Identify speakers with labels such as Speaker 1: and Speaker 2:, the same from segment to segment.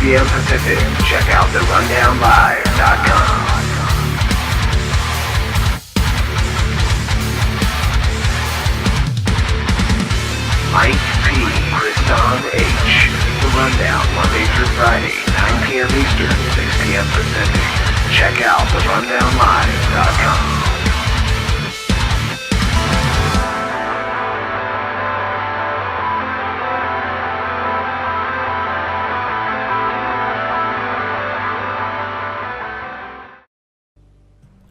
Speaker 1: p.m. Pacific. Check out therundownlive.com. Mike P. Kristan H. The Rundown, Monday through Friday, 9 p.m. Eastern, 6 p.m. Pacific. Check out therundownlive.com.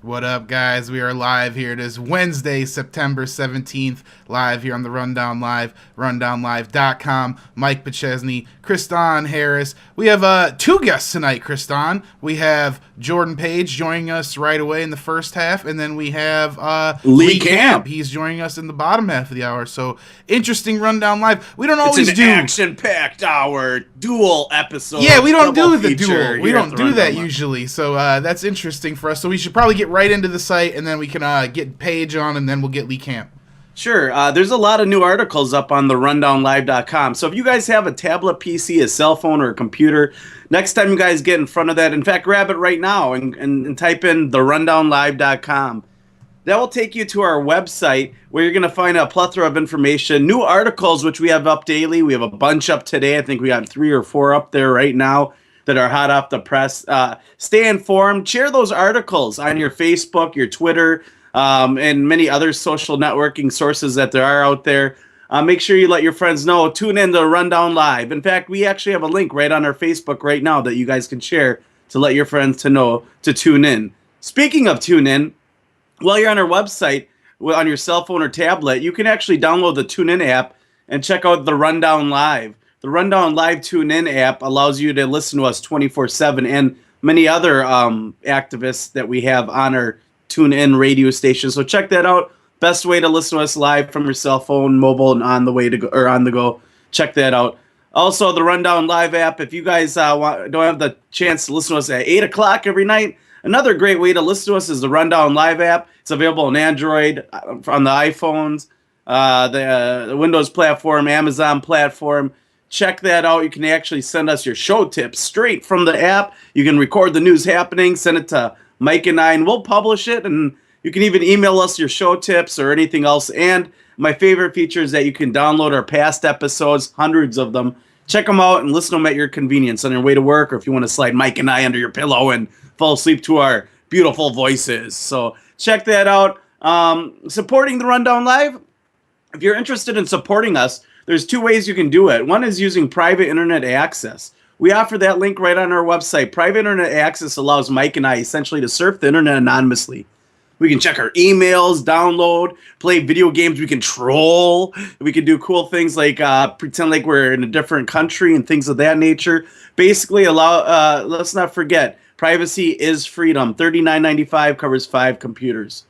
Speaker 2: What up, guys? We are live here. It is Wednesday, September 17th, live here on the Rundown Live, rundownlive.com. Mike Pachesney, Kristan Harris. We have two guests tonight, Kristan. We have Jordan Page joining us right away in the first half, and then we have
Speaker 3: Lee Camp.
Speaker 2: He's joining us in the bottom half of the hour. So, interesting Rundown Live. We don't always
Speaker 3: do action-packed hour, dual episode.
Speaker 2: Yeah, we don't do the dual. We don't do that
Speaker 3: Live.
Speaker 2: usually. So, that's interesting for us. So, we should probably get right into the site, and then we can get Paige on, and then we'll get Lee Camp.
Speaker 3: Sure. There's a lot of new articles up on the rundownlive.com. So if you guys have a tablet PC, a cell phone, or a computer, next time you guys get in front of that, in fact, grab it right now and type in the rundownlive.com. That will take you to our website where you're going to find a plethora of information, new articles, which we have up daily. We have a bunch up today. I think we got 3 or 4 up there right now that are hot off the press. Stay informed. Share those articles on your Facebook, your Twitter, and many other social networking sources that there are out there. Make sure you let your friends know. Tune in to Rundown Live. In fact, we actually have a link right on our Facebook right now that you guys can share to let your friends to know to tune in. Speaking of tune in, while you're on our website, on your cell phone or tablet, you can actually download the TuneIn app and check out the Rundown Live. The Rundown Live TuneIn app allows you to listen to us 24/7 and many other activists that we have on our TuneIn radio station. So check that out. Best way to listen to us live from your cell phone, mobile, and on the way to go, or on the go. Check that out. Also, the Rundown Live app. If you guys don't have the chance to listen to us at 8 o'clock every night, another great way to listen to us is the Rundown Live app. It's available on Android, on the iPhones, the Windows platform, Amazon platform. Check that out. You can actually send us your show tips straight from the app. You can record the news happening, send it to Mike and I, and we'll publish it. And you can even email us your show tips or anything else. And my favorite feature is that you can download our past episodes, hundreds of them. Check them out and listen to them at your convenience on your way to work, or if you want to slide Mike and I under your pillow and fall asleep to our beautiful voices. So check that out. Supporting the Rundown Live. If you're interested in supporting us, there's 2 ways you can do it. One is using private internet access. We offer that link right on our website. Private internet access allows Mike and I essentially to surf the internet anonymously. We can check our emails, download, play video games. We can troll. We can do cool things like pretend like we're in a different country and things of that nature. Basically, let's not forget, privacy is freedom. $39.95 covers 5 computers.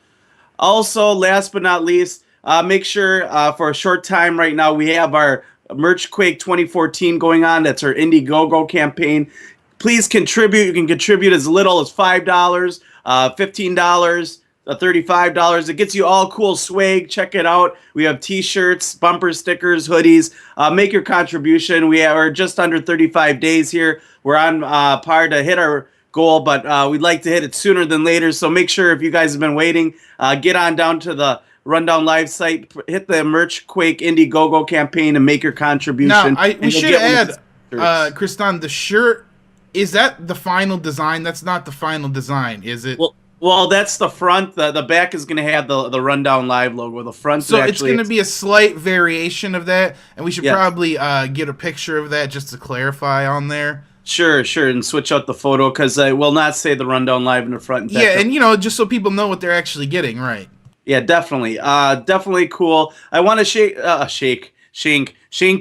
Speaker 3: Also, last but not least, make sure for a short time right now, we have our Merchquake 2014 going on. That's our Indiegogo campaign. Please contribute. You can contribute as little as $5, $15, $35. It gets you all cool swag. Check it out. We have t-shirts, bumper stickers, hoodies. Make your contribution. We are just under 35 days here. We're on par to hit our goal, but we'd like to hit it sooner than later. So make sure, if you guys have been waiting, get on down to the Rundown Live site, hit the Merchquake Indiegogo campaign and make your contribution.
Speaker 2: Now, we should add, Kristan, the shirt, is that the final design? That's not the final design, is it?
Speaker 3: Well, that's the front. The back is going to have the Rundown Live logo. The front,
Speaker 2: so it's going to be a slight variation of that, and we should probably get a picture of that just to clarify on there.
Speaker 3: Sure, and switch out the photo, because I will not say the Rundown Live in the front. And
Speaker 2: yeah, and just so people know what they're actually getting, right?
Speaker 3: Yeah, definitely. Definitely cool. I want to shank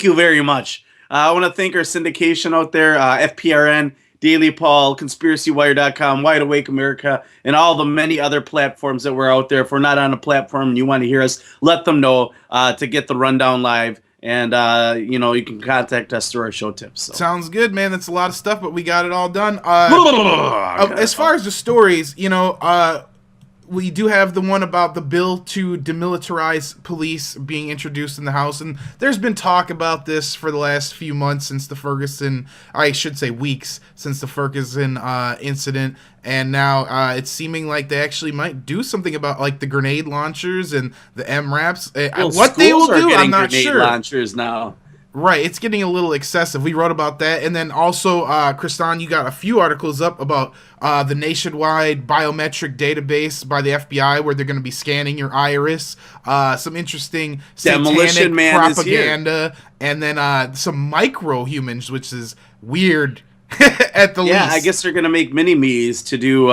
Speaker 3: you very much. I want to thank our syndication out there, FPRN, Daily Paul, ConspiracyWire.com, Wide Awake America, and all the many other platforms that we're out there. If we're not on a platform and you want to hear us, let them know to get the Rundown Live. And, you can contact us through our show tips. So.
Speaker 2: Sounds good, man. That's a lot of stuff, but we got it all done. As far as the stories, we do have the one about the bill to demilitarize police being introduced in the House, and there's been talk about this for the last few months since the Ferguson, I should say weeks, since the Ferguson incident, and now it's seeming like they actually might do something about like the grenade launchers and the MRAPs. What they will do, I'm not sure.
Speaker 3: Launchers now.
Speaker 2: Right, it's getting a little excessive. We wrote about that, and then also, Kristan, you got a few articles up about the nationwide biometric database by the FBI, where they're going to be scanning your iris. Some interesting
Speaker 3: Demolition
Speaker 2: satanic
Speaker 3: Man
Speaker 2: propaganda, and then some micro humans, which is weird at the least.
Speaker 3: Yeah, I guess they're going to make mini-me's to do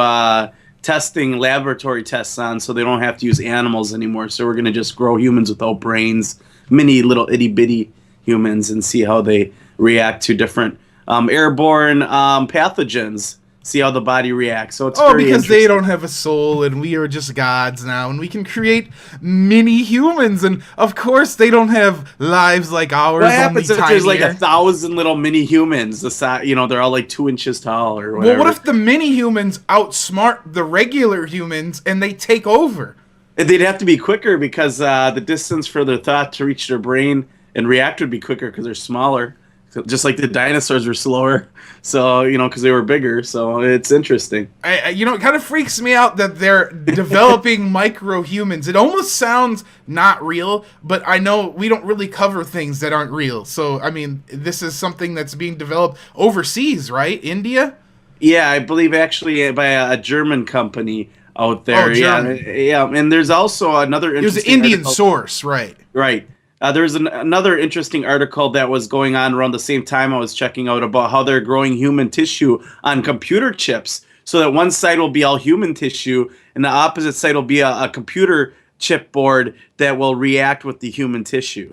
Speaker 3: testing, laboratory tests on, so they don't have to use animals anymore. So we're going to just grow humans without brains, mini little itty-bitty humans, and see how they react to different airborne pathogens. See how the body reacts. So it's very
Speaker 2: because they don't have a soul, and we are just gods now, and we can create mini humans, and of course they don't have lives like ours.
Speaker 3: What happens if there's like
Speaker 2: tinier.
Speaker 3: 1,000 little mini humans? They're all like 2 inches tall or whatever.
Speaker 2: Well, what if the mini humans outsmart the regular humans and they take over?
Speaker 3: They'd have to be quicker because the distance for their thought to reach their brain and react would be quicker because they're smaller. So just like the dinosaurs were slower, so because they were bigger. So it's interesting.
Speaker 2: It kind of freaks me out that they're developing micro humans. It almost sounds not real, but I know we don't really cover things that aren't real. So I mean, this is something that's being developed overseas, right? India?
Speaker 3: Yeah, I believe actually by a German company out there.
Speaker 2: Oh, German.
Speaker 3: Yeah. And there's also another.
Speaker 2: It was an Indian source, right?
Speaker 3: Right. There's another interesting article that was going on around the same time I was checking out about how they're growing human tissue on computer chips, so that one side will be all human tissue and the opposite side will be a computer chip board that will react with the human tissue.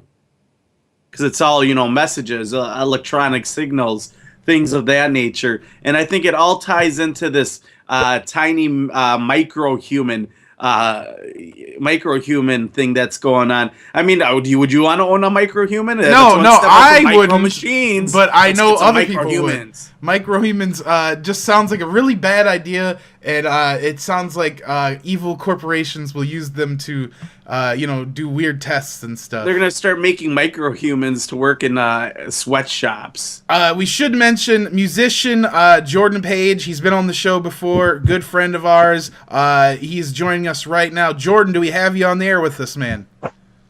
Speaker 3: Because it's all, messages, electronic signals, things of that nature. And I think it all ties into this tiny micro-human thing that's going on. I mean, would you want to own a microhuman?
Speaker 2: No, I wouldn't.
Speaker 3: Machines,
Speaker 2: but I know other people would.
Speaker 3: Microhumans.
Speaker 2: Microhumans just sounds like a really bad idea, and it sounds like evil corporations will use them to, do weird tests and stuff.
Speaker 3: They're gonna start making microhumans to work in sweatshops.
Speaker 2: We should mention musician Jordan Page. He's been on the show before, good friend of ours. He's joining us right now. Jordan, do we have you on the air with us, man?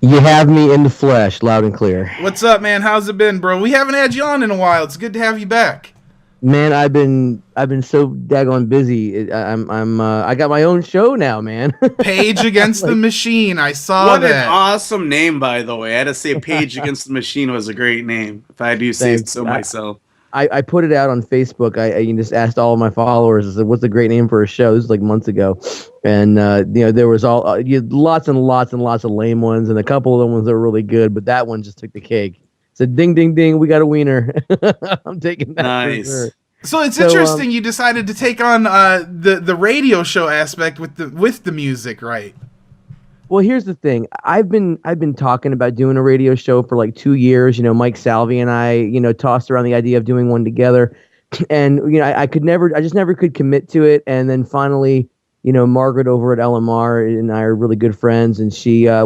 Speaker 4: You have me in the flesh, loud and clear.
Speaker 2: What's up, man? How's it been, bro? We haven't had you on in a while. It's good to have you back.
Speaker 4: Man, I've been so daggone busy. I got my own show now, man.
Speaker 2: Page Against the Machine. I saw
Speaker 3: What
Speaker 2: that.
Speaker 3: an awesome name, by the way. I had to say Page Against the Machine was a great name, if I do say so myself.
Speaker 4: I put it out on Facebook. I just asked all of my followers, I said, what's a great name for a show? This was like months ago. And, there was lots and lots and lots of lame ones, and a couple of the ones that were really good, but that one just took the cake. Said, ding, ding, ding, we got a wiener. I'm taking that.
Speaker 3: Nice.
Speaker 4: For sure.
Speaker 2: So it's interesting you decided to take on the radio show aspect with the music, right?
Speaker 4: Well, here's the thing. I've been talking about doing a radio show for like 2 years. Mike Salvi and I, tossed around the idea of doing one together, and I just never could commit to it. And then finally, Margaret over at LMR and I are really good friends, and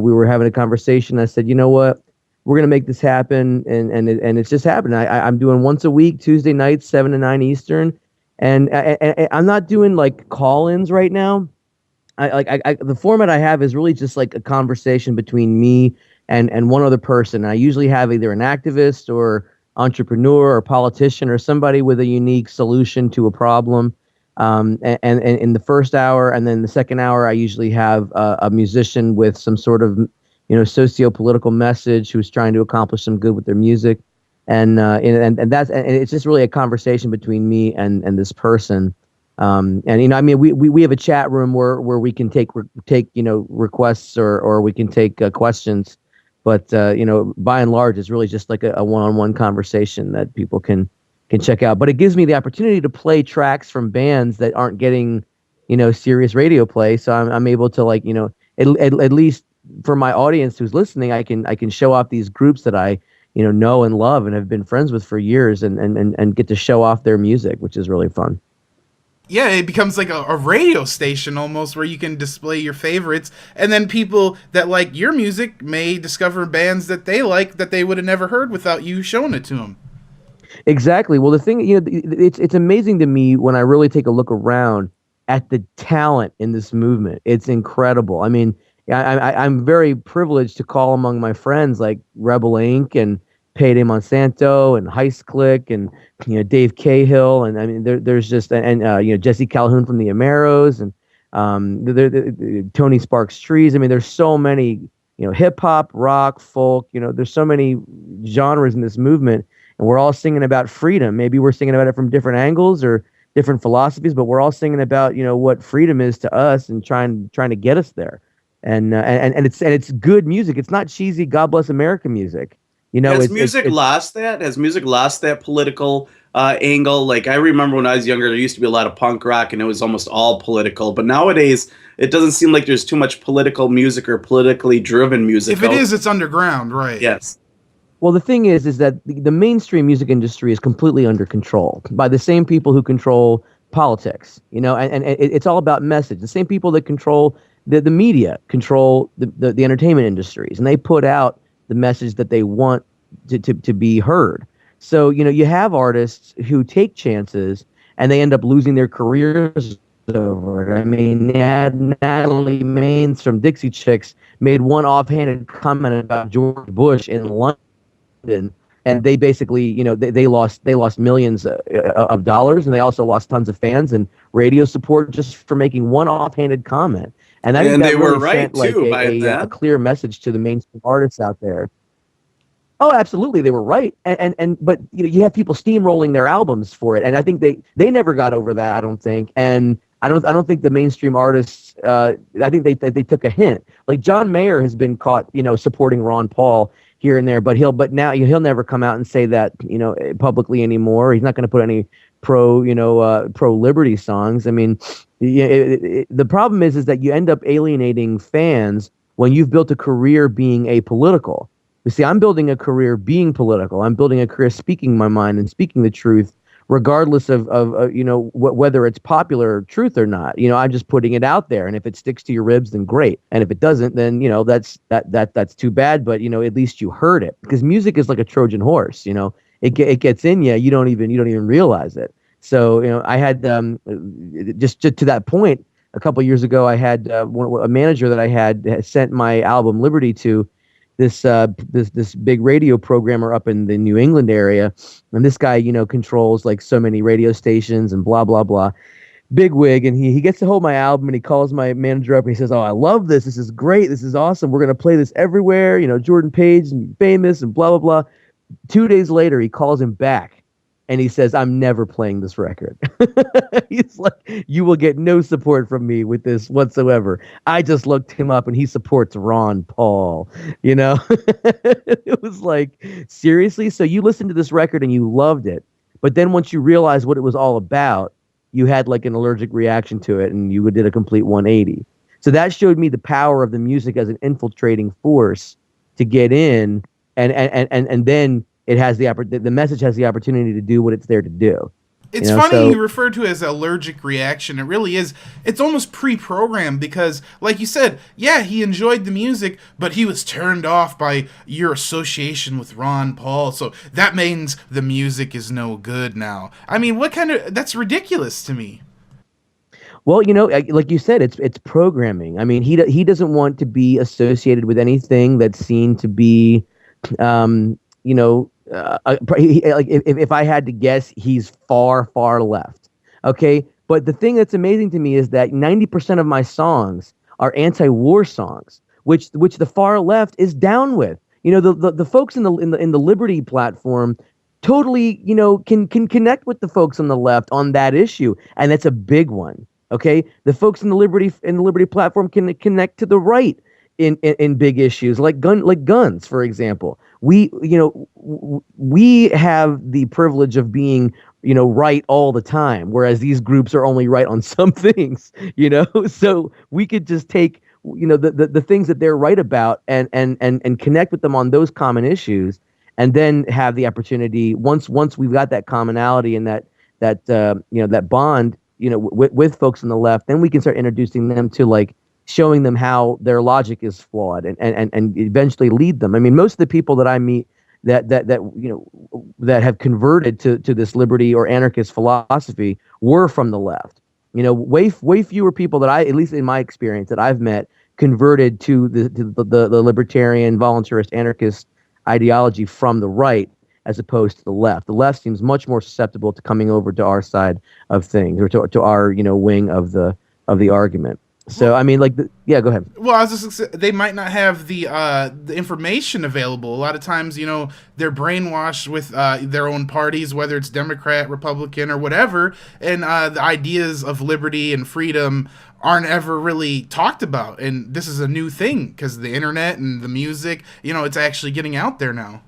Speaker 4: we were having a conversation. I said, you know what? We're gonna make this happen, and it's just happening. I'm doing once a week, Tuesday nights, 7 to 9 Eastern, and I'm not doing like call-ins right now. The format I have is really just like a conversation between me and one other person. I usually have either an activist or entrepreneur or politician or somebody with a unique solution to a problem. And in the first hour, and then the second hour, I usually have a musician with some sort of socio-political message who's trying to accomplish some good with their music, and it's just really a conversation between me and this person. We have a chat room where we can take requests or we can take questions, but by and large, it's really just like a one-on-one conversation that people can check out. But it gives me the opportunity to play tracks from bands that aren't getting serious radio play, so I'm able to at least for my audience who's listening, I can show off these groups that I know and love and have been friends with for years, and get to show off their music, which is really fun.
Speaker 2: Yeah, it becomes like a radio station almost where you can display your favorites, and then people that like your music may discover bands that they like that they would have never heard without you showing it to them.
Speaker 4: Exactly. Well, the thing, it's amazing to me when I really take a look around at the talent in this movement. It's incredible. I mean, I'm very privileged to call among my friends like Rebel Inc. and Payday Monsanto and Heist Click and Dave Cahill, and I mean there's just Jesse Calhoun from the Ameros, and Tony Sparks Trees. I mean, there's so many, hip hop, rock, folk. There's so many genres in this movement, and we're all singing about freedom. Maybe we're singing about it from different angles or different philosophies, but we're all singing about what freedom is to us and trying to get us there. And it's good music. It's not cheesy God Bless America music.
Speaker 3: Has music lost that? Has music lost that political angle? Like, I remember when I was younger, there used to be a lot of punk rock, and it was almost all political. But nowadays, it doesn't seem like there's too much political music or politically driven music.
Speaker 2: If it is, it's underground, right?
Speaker 3: Yes.
Speaker 4: Well, the thing is that the mainstream music industry is completely under control by the same people who control politics. And it's all about message. The same people that control the media control the entertainment industries, and they put out the message that they want to be heard. So, you have artists who take chances and they end up losing their careers over it. I mean, Natalie Maines from Dixie Chicks made one offhanded comment about George Bush in London, and they basically, they lost millions of dollars, and they also lost tons of fans and radio support just for making one offhanded comment. And I think that
Speaker 3: they
Speaker 4: really
Speaker 3: were right
Speaker 4: sent,
Speaker 3: too,
Speaker 4: a clear message to the mainstream artists out there. Oh, absolutely, they were right, but you have people steamrolling their albums for it, and I think they never got over that. I don't think, and I don't think the mainstream artists. I think they took a hint. Like John Mayer has been caught, supporting Ron Paul here and there, but now he'll never come out and say that publicly anymore. He's not going to put any pro liberty songs. I mean, the problem is that you end up alienating fans when you've built a career being apolitical. You see, I'm building a career being political. I'm building a career speaking my mind and speaking the truth, regardless of whether it's popular truth or not. I'm just putting it out there, and if it sticks to your ribs, then great. And if it doesn't, then that's too bad. But at least you heard it, because music is like a Trojan horse. It gets in you. You don't even realize it. So I had just to that point a couple of years ago, I had a manager that I had sent my album Liberty to this big radio programmer up in the New England area, and this guy controls like so many radio stations and blah blah blah, big wig, and he gets to hold my album, and he calls my manager up and he says, "Oh, I love this. This is great. This is awesome. We're gonna play this everywhere. Jordan Page and famous and blah blah blah." 2 days later, he calls him back. And he says, "I'm never playing this record." He's like, "You will get no support from me with this whatsoever. I just looked him up and he supports Ron Paul." It was like, seriously? So you listened to this record and you loved it. But then once you realized what it was all about, you had like an allergic reaction to it and you did a complete 180. So that showed me the power of the music as an infiltrating force to get in, and then it has the message has the opportunity to do what it's there to do.
Speaker 2: It's funny you refer to it as allergic reaction. It really is. It's almost pre-programmed because, like you said, yeah, he enjoyed the music, but he was turned off by your association with Ron Paul. So that means the music is no good now. I mean, that's ridiculous to me.
Speaker 4: Well, like you said, it's programming. I mean, he doesn't want to be associated with anything that's seen to be, if I had to guess, he's far left. Okay. But the thing that's amazing to me is that 90% of my songs are anti-war songs, which the far left is down with. The folks in the Liberty platform totally, can connect with the folks on the left on that issue. And that's a big one. Okay. The folks in the Liberty platform can connect to the right in big issues like guns, for example. We have the privilege of being, right all the time, whereas these groups are only right on some things, so we could just take, the things that they're right about and connect with them on those common issues, and then have the opportunity once we've got that commonality and that bond, with folks on the left, then we can start introducing them to like showing them how their logic is flawed and eventually lead them. I mean, most of the people that I meet that have converted to this liberty or anarchist philosophy were from the left. Way fewer people that at least in my experience, that I've met converted to the libertarian, voluntarist, anarchist ideology from the right as opposed to the left. The left seems much more susceptible to coming over to our side of things, or to our wing of the argument. So I mean, go ahead.
Speaker 2: Well, I was just gonna say, they might not have the information available. A lot of times, they're brainwashed with their own parties, whether it's Democrat, Republican, or whatever, and the ideas of liberty and freedom aren't ever really talked about. And this is a new thing because the internet and the music, it's actually getting out there now.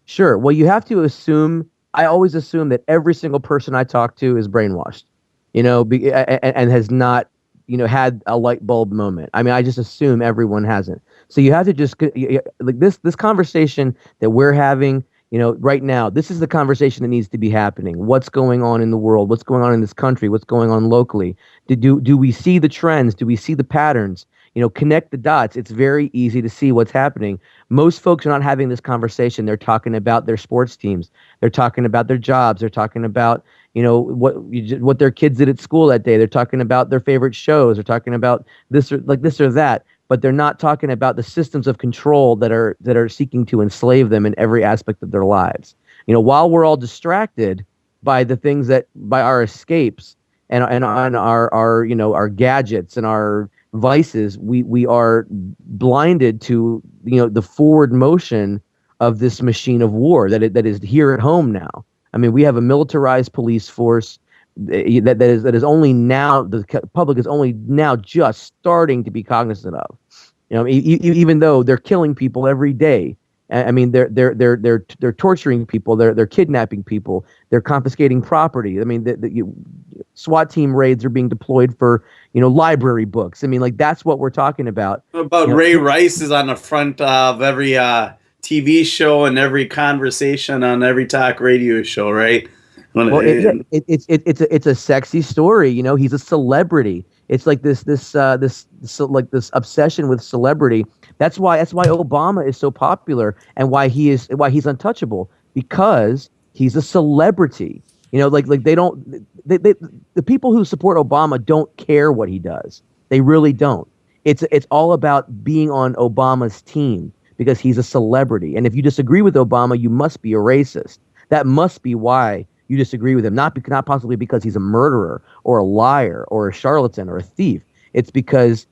Speaker 4: Sure. Well, you have to assume. I always assume that every single person I talk to is brainwashed, and has not had a light bulb moment. I mean, I just assume everyone hasn't. So you have to just like this conversation that we're having, right now. This is the conversation that needs to be happening. What's going on in the world? What's going on in this country? What's going on locally? Do we see the trends? Do we see the patterns? Connect the dots. It's very easy to see what's happening. Most folks are not having this conversation. They're talking about their sports teams. They're talking about their jobs. They're talking about what their kids did at school that day. They're talking about their favorite shows. They're talking about this or that, but they're not talking about the systems of control that are seeking to enslave them in every aspect of their lives. While we're all distracted by the things by our escapes and our gadgets and our vices, we are blinded to the forward motion of this machine of war that is here at home now. I mean, we have a militarized police force that is only now, the public is only now just starting to be cognizant of. Even though they're killing people every day. I mean, they're torturing people, they're kidnapping people, they're confiscating property. I mean, the SWAT team raids are being deployed for library books. I mean, that's what we're talking about.
Speaker 3: Ray Rice is on the front of every TV show and every conversation on every talk radio show, right?
Speaker 4: Well, it's a sexy story. He's a celebrity. It's like this obsession with celebrity. That's why Obama is so popular and why he's untouchable, because he's a celebrity. The people who support Obama don't care what he does. They really don't. It's all about being on Obama's team because he's a celebrity. And if you disagree with Obama, you must be a racist. That must be why you disagree with him, not possibly because he's a murderer or a liar or a charlatan or a thief. It's because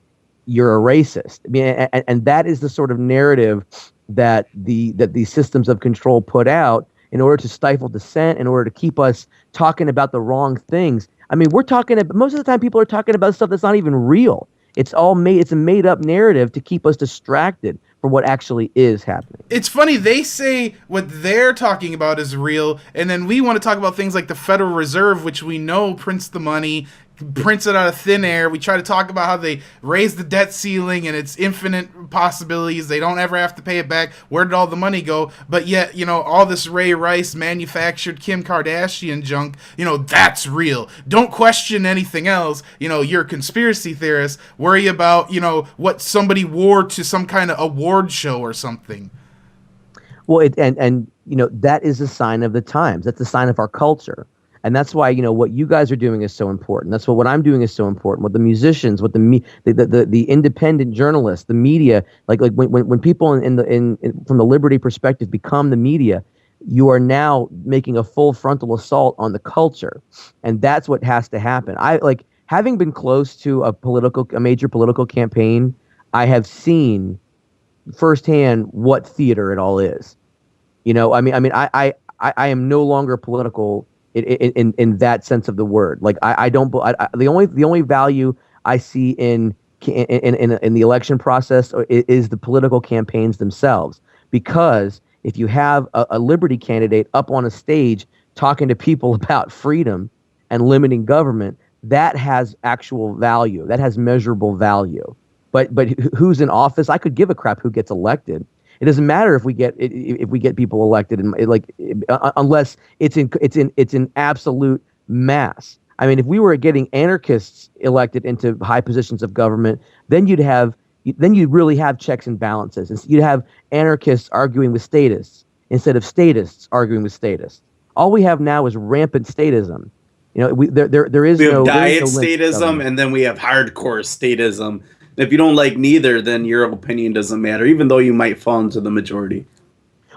Speaker 4: you're a racist. I mean, and that is the sort of narrative that these systems of control put out in order to stifle dissent, in order to keep us talking about the wrong things. I mean, most of the time people are talking about stuff that's not even real. It's a made up narrative to keep us distracted from what actually is happening.
Speaker 2: It's funny, they say what they're talking about is real, and then we want to talk about things like the Federal Reserve, which we know prints the money, prints it out of thin air. We try to talk about how they raise the debt ceiling and it's infinite possibilities. They don't ever have to pay it back. Where did all the money go? But yet, all this Ray Rice manufactured Kim Kardashian junk, that's real. Don't question anything else. You're a conspiracy theorist. Worry about, what somebody wore to some kind of award show or something.
Speaker 4: Well, that is a sign of the times. That's a sign of our culture. And that's why, what you guys are doing is so important. That's what I'm doing is so important. What the musicians, what the independent journalists, the media, like when people from the liberty perspective become the media, you are now making a full frontal assault on the culture, and that's what has to happen. Having been close to a major political campaign, I have seen firsthand what theater it all is. I am no longer political in that sense of the word. The only value I see in the election process is the political campaigns themselves. Because if you have a liberty candidate up on a stage talking to people about freedom and limiting government, that has actual value. That has measurable value. But who's in office? I could give a crap who gets elected. It doesn't matter if we get people elected, unless it's in absolute mass. I mean, if we were getting anarchists elected into high positions of government, then you'd really have checks and balances. And you'd have anarchists arguing with statists instead of statists arguing with statists. All we have now is rampant statism. You know, there is
Speaker 3: we have
Speaker 4: no
Speaker 3: diet
Speaker 4: there is no
Speaker 3: statism, and then we have hardcore statism. If you don't like neither, then your opinion doesn't matter, even though you might fall into the majority.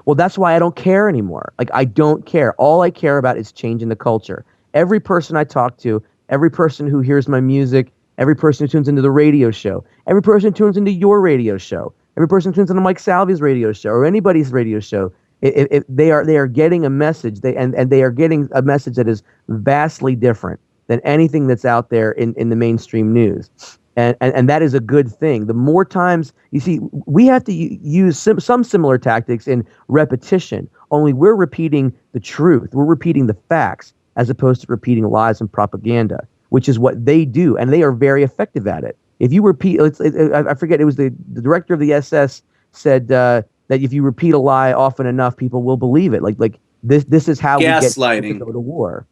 Speaker 4: Well, that's why I don't care anymore. Like, I don't care. All I care about is changing the culture. Every person I talk to, every person who hears my music, every person who tunes into the radio show, every person who tunes into your radio show, every person who tunes into Mike Salvi's radio show or anybody's radio show, if they are getting a message, they are getting a message that is vastly different than anything that's out there in the mainstream news. And that is a good thing. The more times, you see, we have to use some similar tactics in repetition, only we're repeating the truth. We're repeating the facts as opposed to repeating lies and propaganda, which is what they do. And they are very effective at it. If you repeat, I forget, it was the director of the SS said that if you repeat a lie often enough, people will believe it. Like this is how we get to go to war.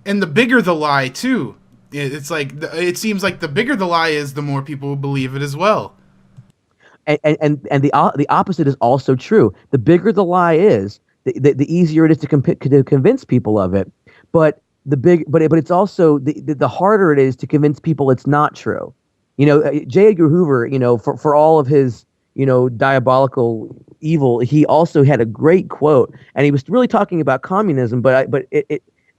Speaker 2: And the bigger the lie, too. It's like it seems like the bigger the lie is, the more people will believe it as well.
Speaker 4: And the opposite is also true. The bigger the lie is, the easier it is to convince people of it. But it's also the harder it is to convince people it's not true. You know, J. Edgar Hoover, you know, for all of his, you know, diabolical evil, he also had a great quote, and he was really talking about communism,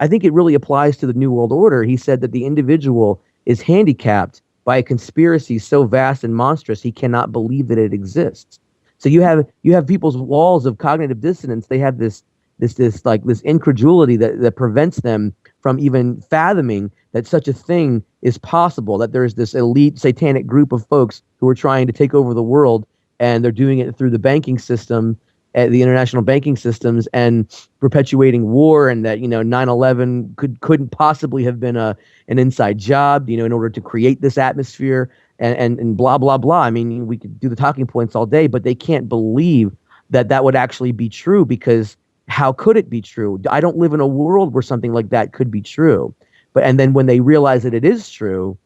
Speaker 4: I think it really applies to the New World Order. He said that the individual is handicapped by a conspiracy so vast and monstrous he cannot believe that it exists. So you have people's walls of cognitive dissonance. They have this incredulity that prevents them from even fathoming that such a thing is possible, that there's this elite satanic group of folks who are trying to take over the world, and they're doing it through the banking system, the international banking systems, and perpetuating war, and that, you know, 9/11 couldn't possibly have been an inside job, you know, in order to create this atmosphere, and blah blah blah. I mean, we could do the talking points all day, but they can't believe that would actually be true, because how could it be true? I don't live in a world where something like that could be true. And then when they realize that it is true,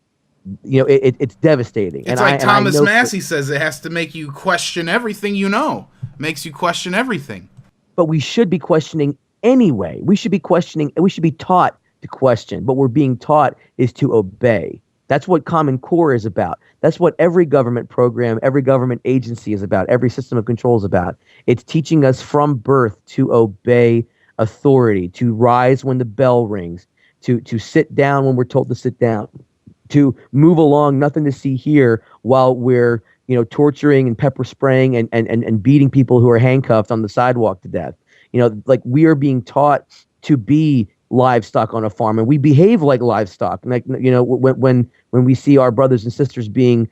Speaker 4: you know, it's devastating.
Speaker 2: It's like Thomas Massey says, it has to make you question everything you know. Makes you question everything.
Speaker 4: But we should be questioning anyway. We should be taught to question. What we're being taught is to obey. That's what Common Core is about. That's what every government program, every government agency is about, every system of control is about. It's teaching us from birth to obey authority, to rise when the bell rings, to sit down when we're told to sit down, to move along, nothing to see here, while we're, you know, torturing and pepper spraying and beating people who are handcuffed on the sidewalk to death. You know, like, we are being taught to be livestock on a farm, and we behave like livestock. Like, you know, when we see our brothers and sisters being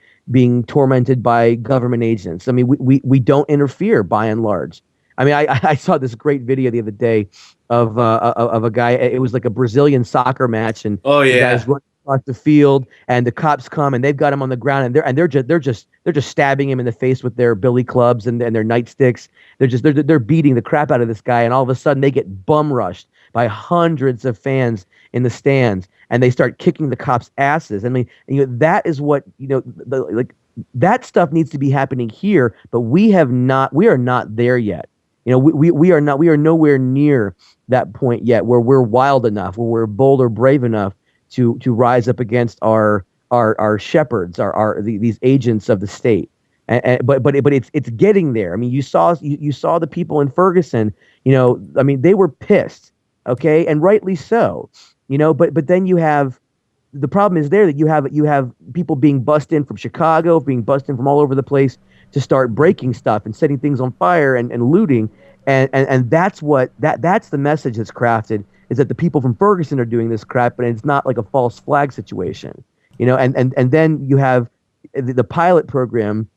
Speaker 4: tormented by government agents, I mean, we don't interfere by and large. I mean, I saw this great video the other day of a guy. It was like a Brazilian soccer match, and
Speaker 3: the
Speaker 4: guys running across the field, and the cops come, and they've got him on the ground, and they're just stabbing him in the face with their billy clubs and their nightsticks. They're beating the crap out of this guy, and all of a sudden they get bum rushed by hundreds of fans in the stands, and they start kicking the cops' asses. I mean, you know, that is what, you know, that stuff needs to be happening here, but we are not there yet. You know, we are nowhere near that point yet, where we're wild enough, where we're bold or brave enough to rise up against our shepherds, these agents of the state. But it's getting there. I mean, you saw the people in Ferguson. You know, I mean, they were pissed, okay, and rightly so. You know, but then you have the problem is there that you have people being bussed in from Chicago, being bussed in from all over the place to start breaking stuff and setting things on fire and looting, and that's the message that's crafted, is that the people from Ferguson are doing this crap, but it's not like a false flag situation, you know. And then you have the pilot program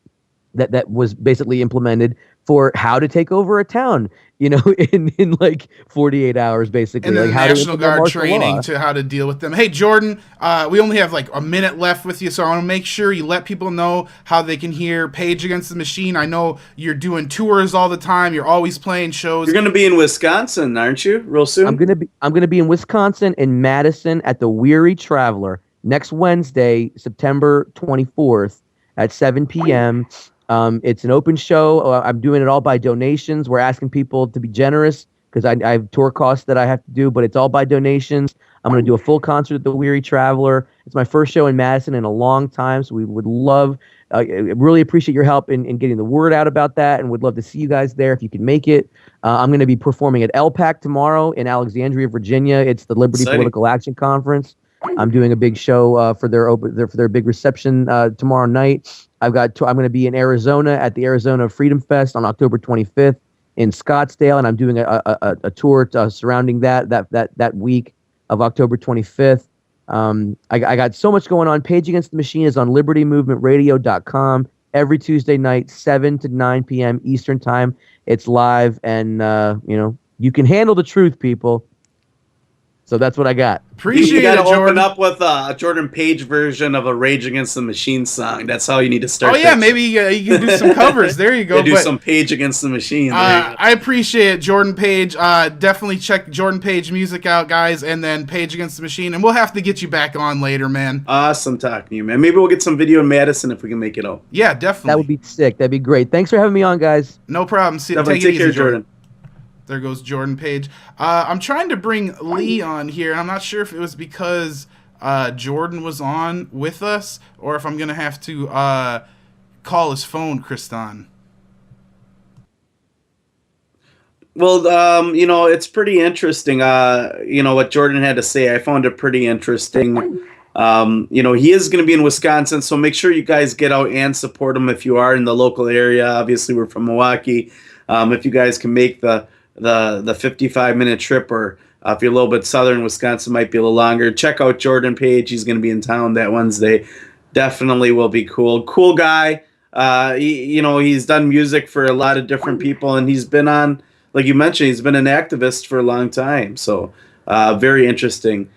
Speaker 4: that was basically implemented for how to take over a town, in like 48 hours, basically.
Speaker 2: And then
Speaker 4: like how
Speaker 2: National
Speaker 4: to
Speaker 2: Guard
Speaker 4: martial
Speaker 2: training
Speaker 4: law.
Speaker 2: to how to deal with them. Hey, Jordan, we only have like a minute left with you, so I want to make sure you let people know how they can hear Page Against the Machine. I know you're doing tours all the time. You're always playing shows.
Speaker 3: You're going to be in Wisconsin, aren't you, real soon?
Speaker 4: I'm gonna be in Wisconsin in Madison at the Weary Traveler next Wednesday, September 24th at 7 p.m. It's an open show. I'm doing it all by donations. We're asking people to be generous because I have tour costs that I have to do, but it's all by donations. I'm going to do a full concert at the Weary Traveler. It's my first show in Madison in a long time, so we would love, really appreciate your help in getting the word out about that, and would love to see you guys there if you can make it. I'm going to be performing at LPAC tomorrow in Alexandria, Virginia. It's the Liberty
Speaker 3: Exciting.
Speaker 4: Political Action Conference. I'm doing a big show for their big reception tomorrow night. I'm going to be in Arizona at the Arizona Freedom Fest on October 25th in Scottsdale, and I'm doing a tour surrounding that week of October 25th. I got so much going on. Page Against the Machine is on libertymovementradio.com every Tuesday night, 7 to 9 p.m. Eastern Time. It's live, and you can handle the truth, people. So that's what I got.
Speaker 2: Appreciate
Speaker 3: you got
Speaker 2: it,
Speaker 3: to open
Speaker 2: Jordan.
Speaker 3: up with a Jordan Page version of a Rage Against the Machine song. That's how you need to start.
Speaker 2: Oh yeah, maybe you can do some covers. There you go.
Speaker 3: do some Page Against the Machine.
Speaker 2: I appreciate it, Jordan Page. Definitely check Jordan Page music out, guys, and then Page Against the Machine. And we'll have to get you back on later, man.
Speaker 3: Awesome talking to you, man. Maybe we'll get some video in Madison if we can make it out.
Speaker 2: Yeah, definitely.
Speaker 4: That would be sick. That'd be great. Thanks for having me on, guys.
Speaker 2: No problem. Take
Speaker 3: Definitely.
Speaker 2: it
Speaker 3: Take
Speaker 2: easy,
Speaker 3: care, Jordan.
Speaker 2: There goes Jordan Page. I'm trying to bring Lee on here, and I'm not sure if it was because Jordan was on with us or if I'm going to have to call his phone, Kristan.
Speaker 3: Well, it's pretty interesting. What Jordan had to say, I found it pretty interesting. He is going to be in Wisconsin, so make sure you guys get out and support him if you are in the local area. Obviously, we're from Milwaukee. If you guys can make the 55-minute trip, or if you're a little bit southern, Wisconsin might be a little longer, check out Jordan Page. He's going to be in town that Wednesday. Definitely will be cool. Cool guy. He's done music for a lot of different people, and he's been on, like you mentioned, he's been an activist for a long time. So very interesting.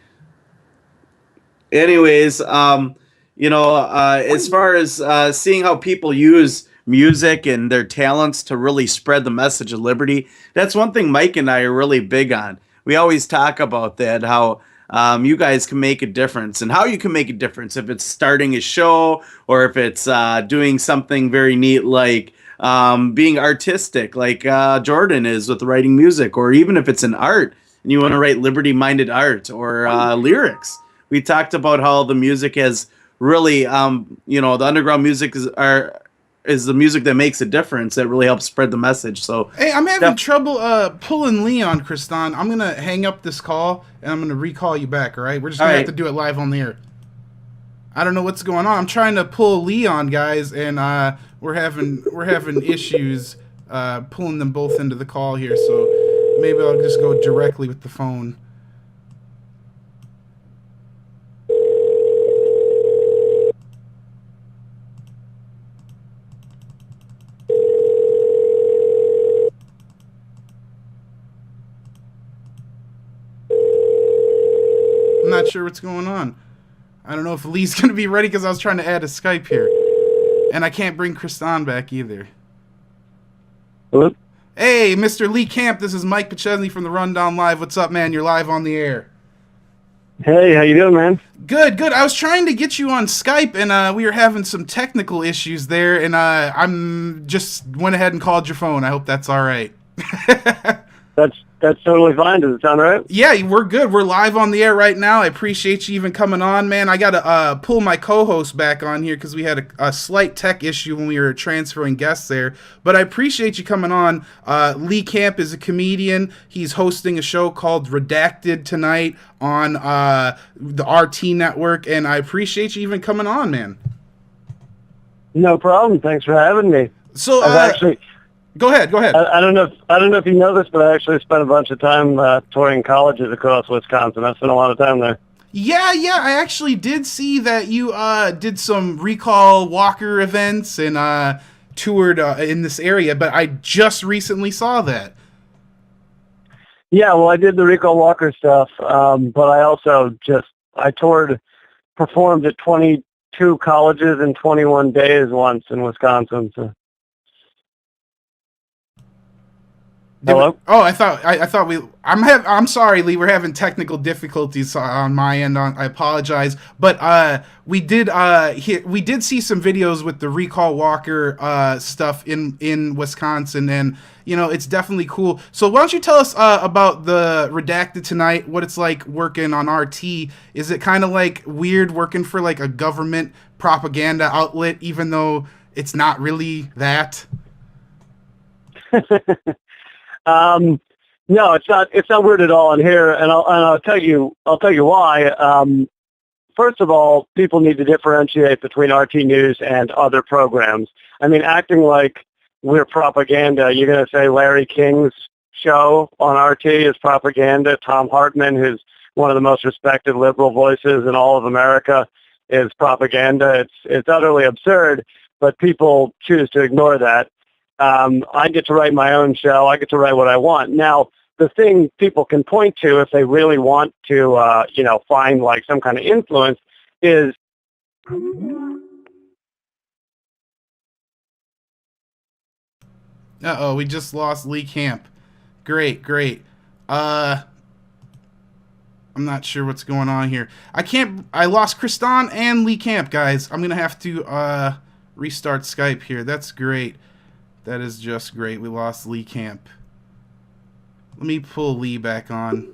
Speaker 3: Anyways, as far as seeing how people use music and their talents to really spread the message of liberty, that's one thing Mike and I are really big on. We always talk about that, how you guys can make a difference, and how you can make a difference, if it's starting a show or if it's doing something very neat like being artistic like Jordan is with writing music, or even if it's an art and you want to write liberty-minded art or lyrics. We talked about how the music has really, the underground music is the music that makes a difference, that really helps spread the message. So
Speaker 2: Hey, I'm having trouble pulling Lee on, Kristan. I'm going to hang up this call, and I'm going to recall you back, all right? We're just going to have to do it live on the air. I don't know what's going on. I'm trying to pull Lee on, guys, and we're having issues pulling them both into the call here, so maybe I'll just go directly with the phone. I'm not sure what's going on. I don't know if Lee's going to be ready because I was trying to add a Skype here. And I can't bring Kristan back either.
Speaker 5: Hello?
Speaker 2: Hey, Mr. Lee Camp, this is Mike Pachesny from the Rundown Live. What's up, man? You're live on the air.
Speaker 5: Hey, how you doing, man?
Speaker 2: Good. I was trying to get you on Skype, and we were having some technical issues there, and I'm just went ahead and called your phone. I hope that's all right.
Speaker 5: That's totally fine. Does it sound all right?
Speaker 2: Yeah, we're good. We're live on the air right now. I appreciate you even coming on, man. I got to pull my co-host back on here because we had a slight tech issue when we were transferring guests there. But I appreciate you coming on. Lee Camp is a comedian. He's hosting a show called Redacted tonight on the RT Network, and I appreciate you even coming on, man.
Speaker 5: No problem. Thanks for having me.
Speaker 2: So,
Speaker 5: I've actually...
Speaker 2: Go ahead.
Speaker 5: I don't know if you know this, but I actually spent a bunch of time touring colleges across Wisconsin. I spent a lot of time there.
Speaker 2: Yeah, I actually did see that you did some Recall Walker events and toured in this area, but I just recently saw that.
Speaker 5: Yeah, well, I did the Rico Walker stuff, but I also I performed at 22 colleges in 21 days once in Wisconsin. So. Hello?
Speaker 2: I thought I'm sorry, Lee. We're having technical difficulties on my end. I apologize, but we did see some videos with the Recall Walker stuff in Wisconsin, and it's definitely cool. So why don't you tell us about the Redacted Tonight? What it's like working on RT? Is it kind of like weird working for like a government propaganda outlet, even though it's not really that?
Speaker 5: No, it's not. It's not weird at all in here, and I'll tell you why. First of all, people need to differentiate between RT News and other programs. I mean, acting like we're propaganda. You're going to say Larry King's show on RT is propaganda. Tom Hartman, who's one of the most respected liberal voices in all of America, is propaganda. It's utterly absurd, but people choose to ignore that. I get to write my own show. I get to write what I want. Now, the thing people can point to if they really want to, find like some kind of influence is.
Speaker 2: We just lost Lee Camp. Great. I'm not sure what's going on here. I lost Kristan and Lee Camp, guys. I'm gonna have to restart Skype here. That's great. That is just great. We lost Lee Camp. Let me pull Lee back on.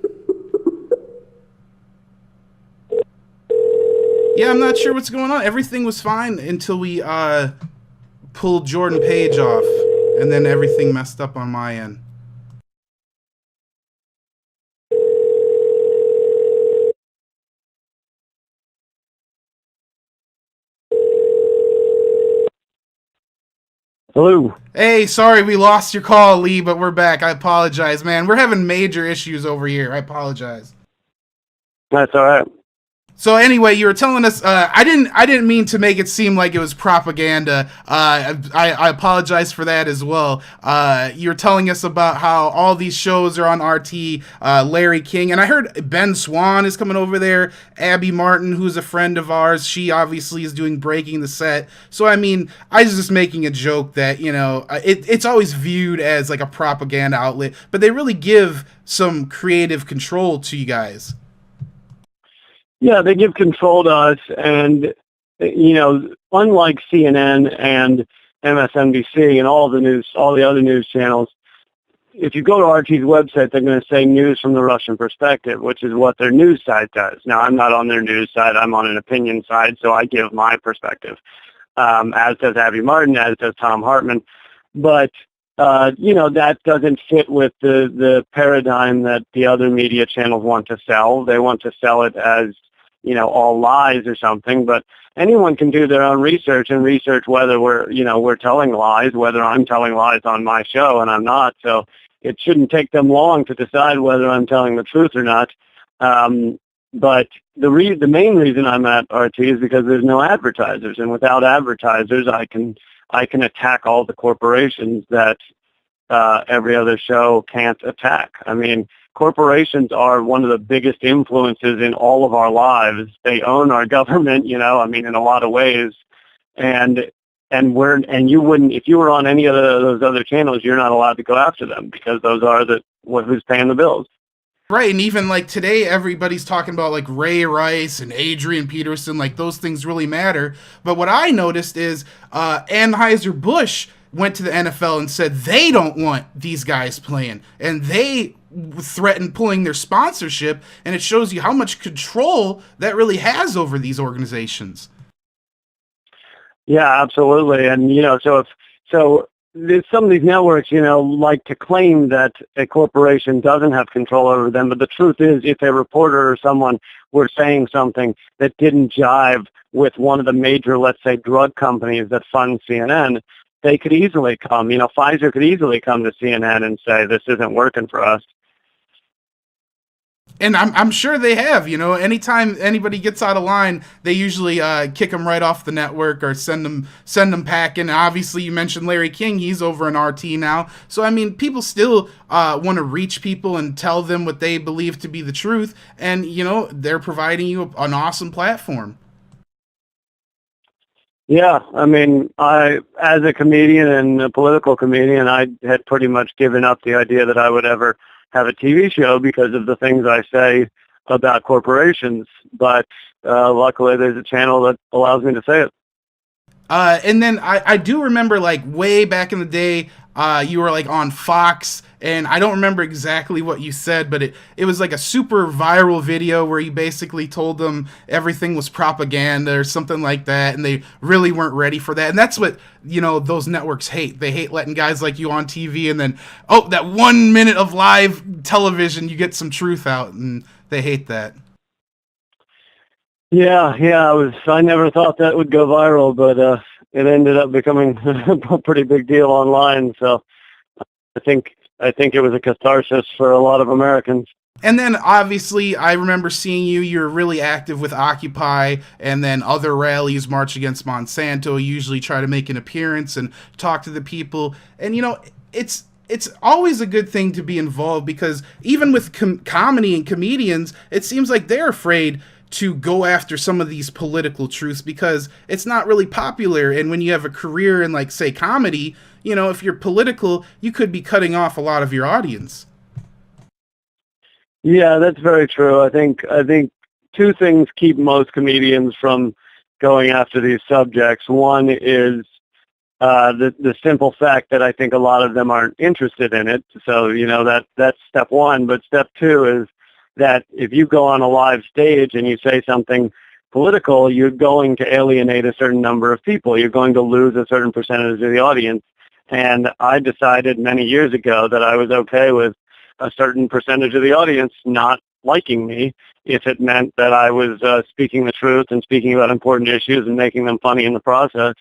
Speaker 2: Yeah, I'm not sure what's going on. Everything was fine until we pulled Jordan Page off, and then everything messed up on my end.
Speaker 5: Hello.
Speaker 2: Hey, sorry we lost your call, Lee, but we're back. I apologize, man. We're having major issues over here. I apologize.
Speaker 5: That's all right.
Speaker 2: So anyway, you were telling us. I didn't mean to make it seem like it was propaganda. I apologize for that as well. You were telling us about how all these shows are on RT. Larry King, and I heard Ben Swan is coming over there. Abby Martin, who's a friend of ours, she obviously is doing Breaking the Set. So I mean, I was just making a joke that it's always viewed as like a propaganda outlet, but they really give some creative control to you guys.
Speaker 5: Yeah, they give control to us, and unlike CNN and MSNBC and all the other news channels, if you go to RT's website, they're going to say news from the Russian perspective, which is what their news site does. Now, I'm not on their news site; I'm on an opinion side, so I give my perspective, as does Abby Martin, as does Tom Hartman, but. That doesn't fit with the paradigm that the other media channels want to sell. They want to sell it as all lies or something, but anyone can do their own research and research whether we're telling lies, whether I'm telling lies on my show and I'm not. So it shouldn't take them long to decide whether I'm telling the truth or not. But the main reason I'm at RT is because there's no advertisers, and without advertisers, I can attack all the corporations that every other show can't attack. I mean, corporations are one of the biggest influences in all of our lives. They own our government, in a lot of ways. And you wouldn't, if you were on any of those other channels, you're not allowed to go after them because those are who's paying the bills.
Speaker 2: Right, and even like today, everybody's talking about like Ray Rice and Adrian Peterson, like those things really matter. But what I noticed is Anheuser-Busch went to the NFL and said they don't want these guys playing, and they threatened pulling their sponsorship, and it shows you how much control that really has over these organizations.
Speaker 5: Yeah, absolutely. And, some of these networks, like to claim that a corporation doesn't have control over them. But the truth is, if a reporter or someone were saying something that didn't jive with one of the major, let's say, drug companies that fund CNN, they could easily come. Pfizer could easily come to CNN and say, this isn't working for us.
Speaker 2: And I'm sure they have, you know, anytime anybody gets out of line, they usually kick them right off the network or send them packing. Obviously, you mentioned Larry King; he's over in RT now. So I mean, people still want to reach people and tell them what they believe to be the truth, and you know, they're providing you an awesome platform.
Speaker 5: Yeah, I mean, as a comedian and a political comedian, I had pretty much given up the idea that I would ever have a TV show because of the things I say about corporations. But luckily, there's a channel that allows me to say it.
Speaker 2: And then I do remember, like, way back in the day, you were like on Fox, and I don't remember exactly what you said, but it was like a super viral video where you basically told them everything was propaganda or something like that, and they really weren't ready for that. And that's what, you know, those networks hate. They hate letting guys like you on TV, and then, oh, that 1 minute of live television, you get some truth out, and they hate that.
Speaker 5: Yeah, I never thought that would go viral, but it ended up becoming a pretty big deal online. So I think it was a catharsis for a lot of Americans.
Speaker 2: And then obviously, I remember seeing you're really active with Occupy, and then other rallies, March Against Monsanto, usually try to make an appearance and talk to the people. And you know, it's always a good thing to be involved, because even with comedy and comedians, it seems like they're afraid to go after some of these political truths because it's not really popular. And when you have a career in, like, say, comedy, you know, if you're political, you could be cutting off a lot of your audience.
Speaker 5: Yeah, that's very true. I think two things keep most comedians from going after these subjects. One is the simple fact that I think a lot of them aren't interested in it. So, you know, that's step one. But step two is that if you go on a live stage and you say something political, you're going to alienate a certain number of people. You're going to lose a certain percentage of the audience. And I decided many years ago that I was okay with a certain percentage of the audience not liking me if it meant that I was speaking the truth and speaking about important issues and making them funny in the process.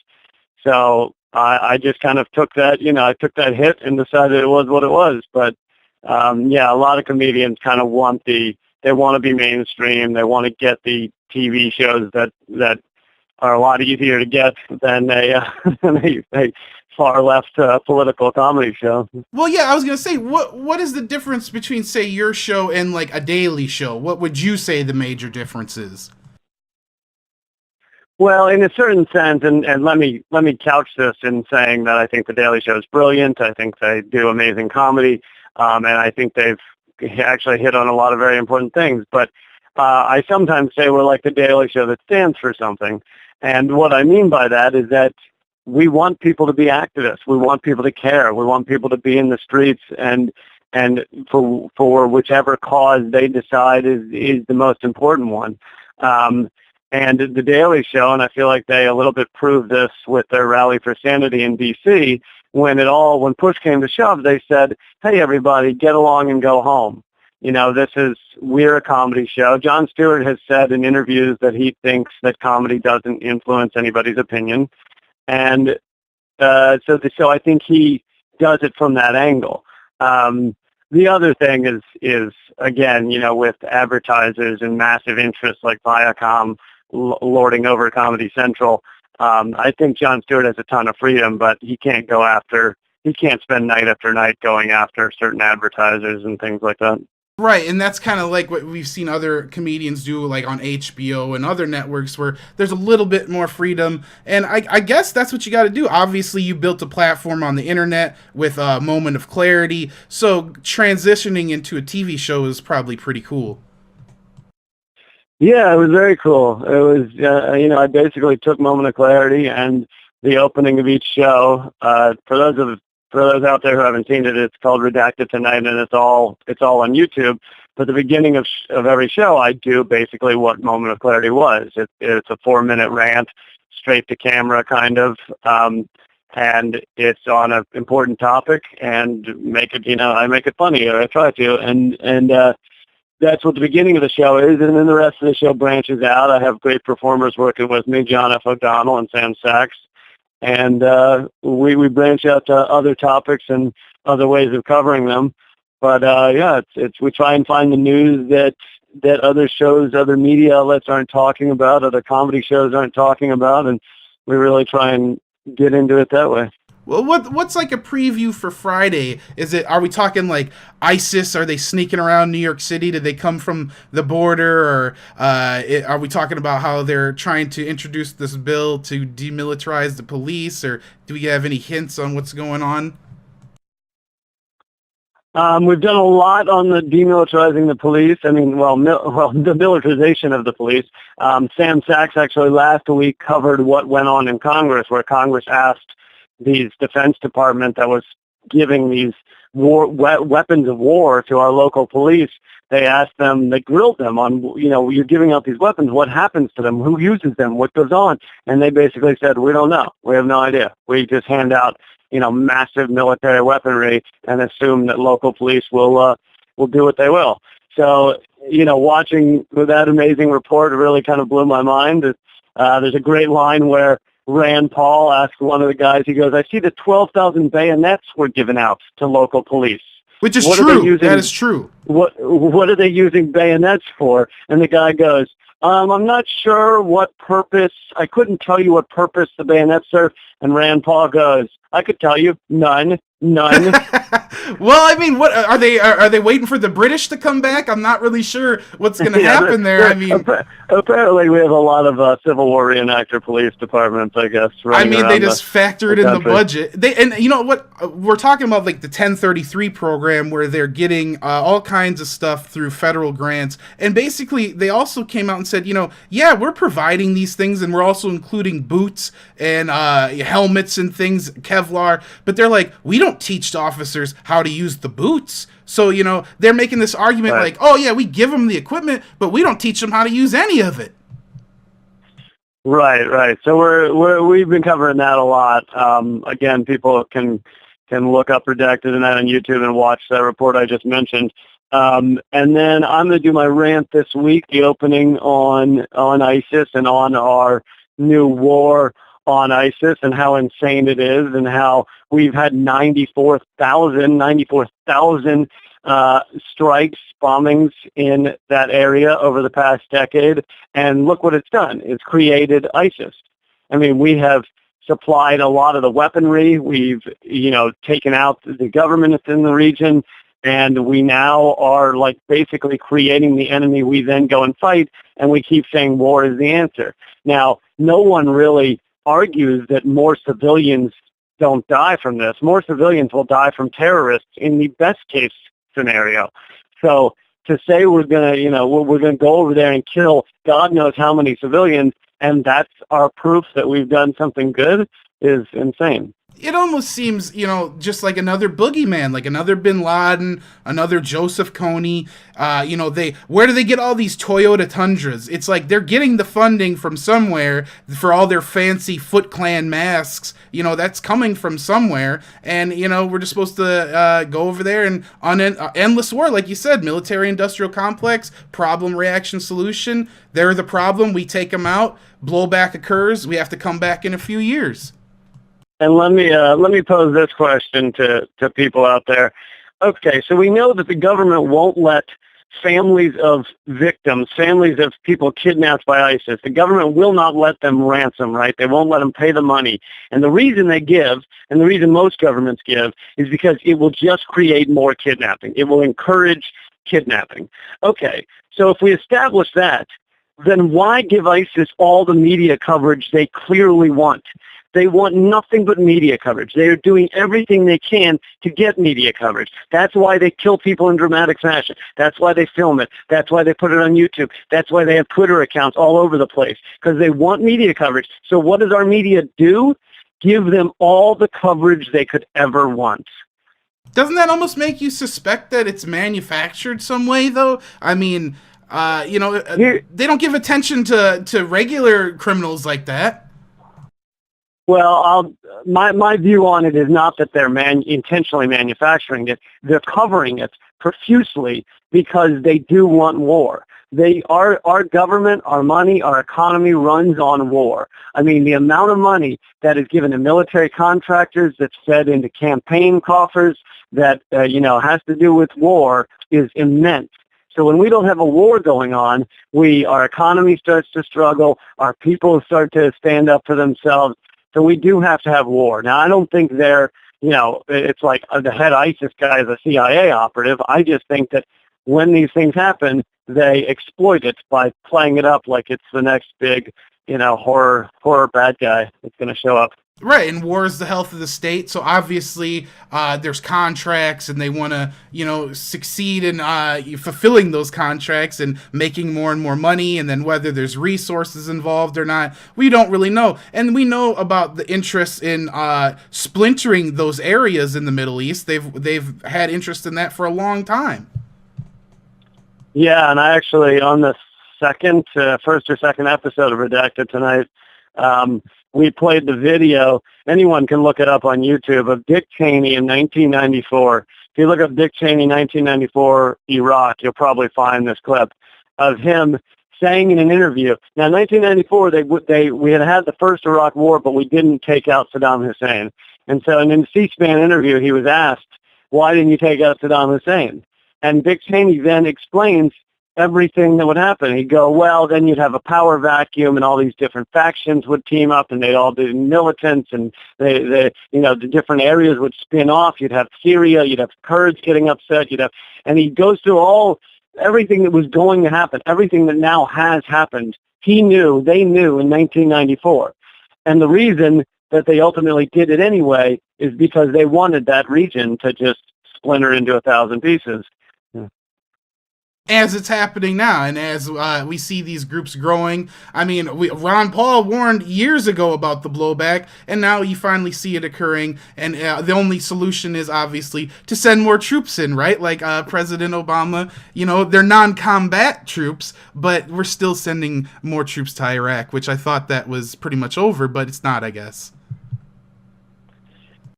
Speaker 5: So I just kind of took that, you know, I took that hit and decided it was what it was. But yeah, a lot of comedians kind of they want to be mainstream. They want to get the TV shows that are a lot easier to get than a far left political comedy show.
Speaker 2: Well, yeah, I was gonna say, what is the difference between, say, your show and like a daily show? What would you say the major difference is?
Speaker 5: Well, in a certain sense, and let me couch this in saying that I think the Daily Show is brilliant. I think they do amazing comedy. And I think they've actually hit on a lot of very important things. But I sometimes say we're like the Daily Show that stands for something. And what I mean by that is that we want people to be activists. We want people to care. We want people to be in the streets and for whichever cause they decide is the most important one. And the Daily Show, and I feel like they a little bit proved this with their Rally for Sanity in D.C., when push came to shove, they said, hey, everybody, get along and go home. You know, we're a comedy show. Jon Stewart has said in interviews that he thinks that comedy doesn't influence anybody's opinion. And so I think he does it from that angle. The other thing is again, you know, with advertisers and massive interests like Viacom lording over Comedy Central, I think Jon Stewart has a ton of freedom, but he can't spend night after night going after certain advertisers and things like that.
Speaker 2: Right, and that's kind of like what we've seen other comedians do, like on HBO and other networks, where there's a little bit more freedom. And I guess that's what you got to do. Obviously, you built a platform on the internet with a Moment of Clarity, so transitioning into a TV show is probably pretty cool.
Speaker 5: Yeah, it was very cool. It was, you know, I basically took Moment of Clarity and the opening of each show. For those out there who haven't seen it, it's called Redacted Tonight, and it's all on YouTube. But the beginning of every show, I do basically what Moment of Clarity was. It's a 4-minute rant, straight to camera kind of, and it's on an important topic, and I make it funny, or I try to, and that's what the beginning of the show is, and then the rest of the show branches out. I have great performers working with me, John F. O'Donnell and Sam Sachs, and we branch out to other topics and other ways of covering them. But it's we try and find the news that other shows, other media outlets aren't talking about, other comedy shows aren't talking about, and we really try and get into it that way.
Speaker 2: Well, what's like a preview for Friday? Are we talking like ISIS? Are they sneaking around New York City? Did they come from the border? Or are we talking about how they're trying to introduce this bill to demilitarize the police? Or do we have any hints on what's going on?
Speaker 5: We've done a lot on the demilitarizing the police. I mean, the militarization of the police. Sam Sachs actually last week covered what went on in Congress, where Congress asked these Defense Department that was giving these weapons of war to our local police. They asked them, they grilled them on, you're giving out these weapons. What happens to them? Who uses them? What goes on? And they basically said, we don't know. We have no idea. We just hand out, massive military weaponry and assume that local police will do what they will. So, watching that amazing report really kind of blew my mind. There's a great line where Rand Paul asked one of the guys, he goes, I see that 12,000 bayonets were given out to local police.
Speaker 2: Which is true. That is true.
Speaker 5: What are they using bayonets for? And the guy goes, I'm not sure what purpose. I couldn't tell you what purpose the bayonets serve. And Rand Paul goes, I could tell you, none.
Speaker 2: Well, I mean, what are they? Are they waiting for the British to come back? I'm not really sure what's going to happen there. I mean,
Speaker 5: apparently we have a lot of Civil War reenactor police departments, I guess.
Speaker 2: I mean, they just factored in the budget. And you know what? We're talking about like the 1033 program where they're getting all kinds of stuff through federal grants. And basically, they also came out and said, yeah, we're providing these things, and we're also including boots and helmets and things, Kevlar. But they're like, we don't teach officers how to use the boots. So, they're making this argument like, oh, yeah, we give them the equipment, but we don't teach them how to use any of it.
Speaker 5: Right. So we've been covering that a lot. Again, people can look up Redacted and that on YouTube and watch that report I just mentioned. And then I'm going to do my rant this week, the opening on ISIS and on our new war on ISIS and how insane it is and how we've had 94,000 strikes, bombings in that area over the past decade. And look what it's done. It's created ISIS. I mean, we have supplied a lot of the weaponry. We've, taken out the government that's in the region. And we now are like basically creating the enemy we then go and fight. And we keep saying war is the answer. Now, no one really argues that more civilians don't die from this. More civilians will die from terrorists in the best case scenario. So to say we're going to go over there and kill God knows how many civilians, and that's our proof that we've done something good, is insane.
Speaker 2: It almost seems, just like another boogeyman, like another Bin Laden, another Joseph Kony. Where do they get all these Toyota Tundras? It's like they're getting the funding from somewhere for all their fancy Foot Clan masks. That's coming from somewhere. And, we're just supposed to go over there and on an endless war, like you said, military-industrial complex, problem, reaction, solution. They're the problem. We take them out. Blowback occurs. We have to come back in a few years.
Speaker 5: And let me pose this question to people out there. Okay, so we know that the government won't let families of victims, families of people kidnapped by ISIS, the government will not let them ransom, right? They won't let them pay the money. And the reason they give, and the reason most governments give, is because it will just create more kidnapping. It will encourage kidnapping. Okay, so if we establish that, then why give ISIS all the media coverage they clearly want? They want nothing but media coverage. They are doing everything they can to get media coverage. That's why they kill people in dramatic fashion. That's why they film it. That's why they put it on YouTube. That's why they have Twitter accounts all over the place, because they want media coverage. So what does our media do? Give them all the coverage they could ever want.
Speaker 2: Doesn't that almost make you suspect that it's manufactured some way, though? I mean, they don't give attention to regular criminals like that.
Speaker 5: Well, my view on it is not that they're intentionally manufacturing it. They're covering it profusely because they do want war. Our government, our money, our economy runs on war. I mean, the amount of money that is given to military contractors, that's fed into campaign coffers, that has to do with war, is immense. So when we don't have a war going on, our economy starts to struggle, our people start to stand up for themselves. So we do have to have war. Now, I don't think it's like the head ISIS guy is a CIA operative. I just think that when these things happen, they exploit it by playing it up like it's the next big, horror bad guy that's going to show up.
Speaker 2: Right, and war is the health of the state, so obviously there's contracts, and they want to, succeed in fulfilling those contracts and making more and more money, and then whether there's resources involved or not, we don't really know. And we know about the interest in splintering those areas in the Middle East. They've had interest in that for a long time.
Speaker 5: Yeah, and I actually, on the first or second episode of Redacted tonight, we played the video. Anyone can look it up on YouTube, of Dick Cheney in 1994. If you look up Dick Cheney 1994 Iraq, you'll probably find this clip of him saying in an interview. Now, in 1994, we had the first Iraq War, but we didn't take out Saddam Hussein. And so in a C-SPAN interview, he was asked, why didn't you take out Saddam Hussein? And Dick Cheney then explains everything that would happen. He'd go, well, then you'd have a power vacuum, and all these different factions would team up, and they'd all be militants, and the different areas would spin off. You'd have Syria, you'd have Kurds getting upset, and he goes through everything that was going to happen, everything that now has happened. They knew in 1994. And the reason that they ultimately did it anyway is because they wanted that region to just splinter into 1,000 pieces.
Speaker 2: As it's happening now, and as we see these groups growing. I mean, Ron Paul warned years ago about the blowback, and now you finally see it occurring, and the only solution is obviously to send more troops in, right? Like President Obama, they're non-combat troops, but we're still sending more troops to Iraq, which I thought that was pretty much over, but it's not, I guess.